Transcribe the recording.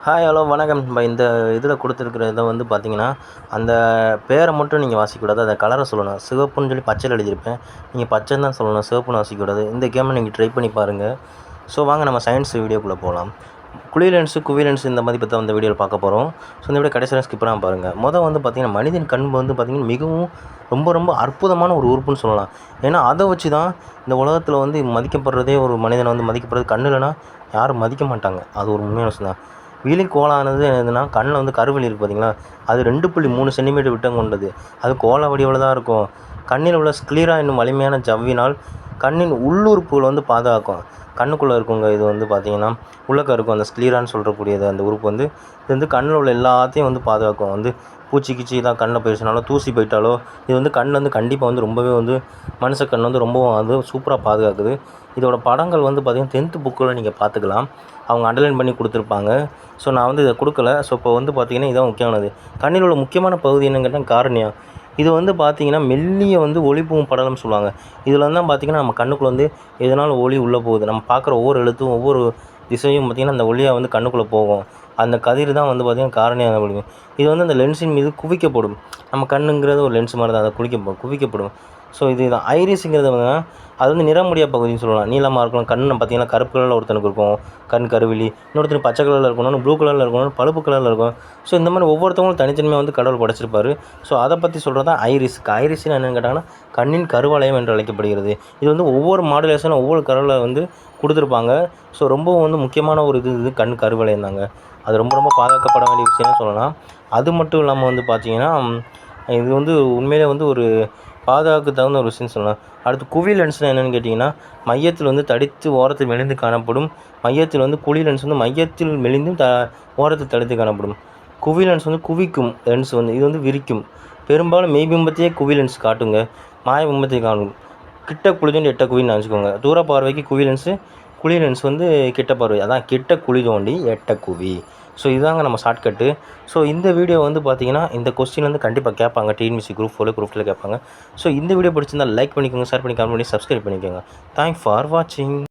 Hi hello வணக்கம். நம்ம இந்த இதில் கொடுத்துருக்குற இதை வந்து பார்த்தீங்கன்னா, அந்த பேரை மட்டும் நீங்கள் வாசிக்கக்கூடாது. அந்த கலரை சொல்லணும். சிவப்புன்னு சொல்லி பச்சையில் எழுதியிருப்பேன். நீங்கள் பச்சைன்னு தான் சொல்லணும். சிவப்புன்னு வாசிக்கக்கூடாது. இந்த கேமை நீங்கள் ட்ரை பண்ணி பாருங்கள். ஸோ வாங்க நம்ம சயின்ஸ் வீடியோக்குள்ளே போகலாம். குழி லென்ஸு, குவி லென்ஸ் இந்த மாதிரி பற்றி அந்த வீடியோவில் பார்க்க போகிறோம். ஸோ இந்த வீடியோ கடைசியில் ஸ்கிப் பண்ணாமல் பாருங்கள். வந்து பார்த்திங்கன்னா, மனிதன் கண் வந்து பார்த்திங்கன்னா மிகவும் ரொம்ப அற்புதமான ஒரு உறுப்புன்னு சொல்லலாம். ஏன்னா அதை வச்சு தான் இந்த உலகத்தில் வந்து மதிக்கப்படுறதே, ஒரு மனிதனை வந்து மதிக்கப்படுறது கண் இல்லைன்னா யாரும் மதிக்க மாட்டாங்க. அது ஒரு உண்மையான விஷயம் தான். விழிக்கோளானது என்னதுன்னா, கண்ணில் வந்து கருவிழி இருக்குது பார்த்தீங்களா, அது 2.3 சென்டிமீட்டர் விட்டம் கொண்டது. அது கோள வடிவில் தான் இருக்கும். கண்ணில் உள்ள ஸ்க்லீரா என்னும் வலிமையான ஜவ்வினால் கண்ணின் உள்ளுறுப்புகளை வந்து பாதுகாக்கும். கண்ணுக்குள்ளே இருக்குங்க இது வந்து பார்த்திங்கன்னா, உள்ளக்க இருக்கும் அந்த ஸ்க்லீரான்னு சொல்கிறக்கூடியது. அந்த உறுப்பு வந்து இது வந்து கண்ணில் உள்ள எல்லாத்தையும் வந்து பாதுகாக்கும். வந்து பூச்சி கீச்சி தான் கண்ணில் போயிடுச்சுனாலோ, தூசி போயிட்டாலோ, இது வந்து கண் வந்து கண்டிப்பாக வந்து ரொம்பவே வந்து மனுஷ கண் வந்து ரொம்பவும் வந்து சூப்பராக பாதுகாக்குது. இதோட படங்கள் வந்து பார்த்திங்கன்னா 10th புக்கில் நீங்கள் பார்த்துக்கலாம். அவங்க அண்டர்லைன் பண்ணி கொடுத்துருப்பாங்க. ஸோ நான் வந்து இதை கொடுக்கல. ஸோ இப்போ வந்து பார்த்திங்கன்னா இதான் முக்கியமானது. கண்ணில் உள்ள முக்கியமான பகுதி என்னன்னு கேட்டால் கார்னியா. இது வந்து பார்த்திங்கன்னா மெல்லிய வந்து ஒளிபுகும் படலம்னு சொல்லுவாங்க. இதில் தான் பார்த்திங்கன்னா நம்ம கண்ணுக்குள்ளே வந்து எதனாலும் ஒளி உள்ளே போகுது. நம்ம பார்க்குற ஒவ்வொரு எழுத்தும் ஒவ்வொரு திசையும் பார்த்திங்கன்னா அந்த ஒளியாக வந்து கண்ணுக்குள்ளே போகும். அந்த கதிர் தான் வந்து பார்த்திங்கன்னா கார்னியா ஒளி. இது வந்து அந்த லென்ஸின் மீது குவிக்கப்படும். நம்ம கண்ணுங்கிறது ஒரு லென்ஸ் மாதிரி தான், அதை குவிக்கப்படும். ஸோ இதுதான் ஐரிஸுங்கிறது வந்து அது வந்து நிறமுடியா பகுதின்னு சொல்லலாம். நீளமாக இருக்கலாம். கண் பார்த்திங்கன்னா கருப்பு கலரில் ஒருத்தனுக்கு இருக்கும் கண் கருவிழி, இன்னொருத்தர் பச்சை கலரில் இருக்கணும், ப்ளூ கலரில் இருக்கணும், பழுப்பு கலரில் இருக்கும். ஸோ இந்த மாதிரி ஒவ்வொருத்தவங்களும் தனித்தனியாக வந்து கடவுள் படைச்சிருப்பார். ஸோ அதை பற்றி சொல்கிறது தான் ஐரிஸ். ஐரிஸ்னு என்னென்னு கேட்டாங்கன்னா கண்ணின் கருவளையம் என்று அழைக்கப்படுகிறது. இது வந்து ஒவ்வொரு மாடுலேஷனும் ஒவ்வொரு கலரில் வந்து கொடுத்துருப்பாங்க. ஸோ ரொம்பவும் வந்து முக்கியமான ஒரு இது கண் கருவளையம் தாங்க. அது ரொம்ப பாதுகாக்கப்பட வேண்டிய விஷயம்னு சொல்லலாம். அது மட்டும் இல்லாமல் வந்து பார்த்திங்கன்னா, இது வந்து உண்மையிலே வந்து ஒரு பாதுகாப்புக்கு தகுந்த ஒரு விஷயம்னு சொல்லலாம். அடுத்து குவி லென்ஸ்னால் என்னென்னு கேட்டிங்கன்னா, மையத்தில் வந்து தடித்து ஓரத்தில் மெலிந்து காணப்படும். மையத்தில் வந்து குழி லென்ஸ் வந்து மையத்தில் மெலிந்தும் ஓரத்தில் தடித்து காணப்படும். குவி லென்ஸ் வந்து குவிக்கும் லென்ஸ் வந்து இது வந்து விரிக்கும். பெரும்பாலும் மெய்பிம்பத்தையே குவி லென்ஸ் காட்டுங்க, மாய பிம்பத்தை காணும். கிட்ட குழி தோண்டி எட்ட குவின்னு நினச்சிக்கோங்க. தூர பார்வைக்கு குவி லென்ஸு, குழி லென்ஸ் வந்து கிட்ட பார்வை. அதான் கிட்ட குழி தோண்டி எட்ட குவி. ஸோ இதாங்க நம்ம ஷார்ட்கட்டு. ஸோ இந்த வீடியோ வந்து பார்த்திங்கன்னா இந்த கொஸ்டின் வந்து கண்டிப்பாக கேட்பாங்க. டிஎன்பிஎஸ்சி குரூப் 4 குரூப் 2 கேட்பாங்க. ஸோ இந்த வீடியோ பிடிச்சிருந்தால் லைக் பண்ணிக்கோங்க, ஷேர் பண்ணி, கமெண்ட் பண்ணி, சப்ஸ்கிரைப் பண்ணிக்கோங்க. தேங்க்ஸ் ஃபார் வாட்சிங்.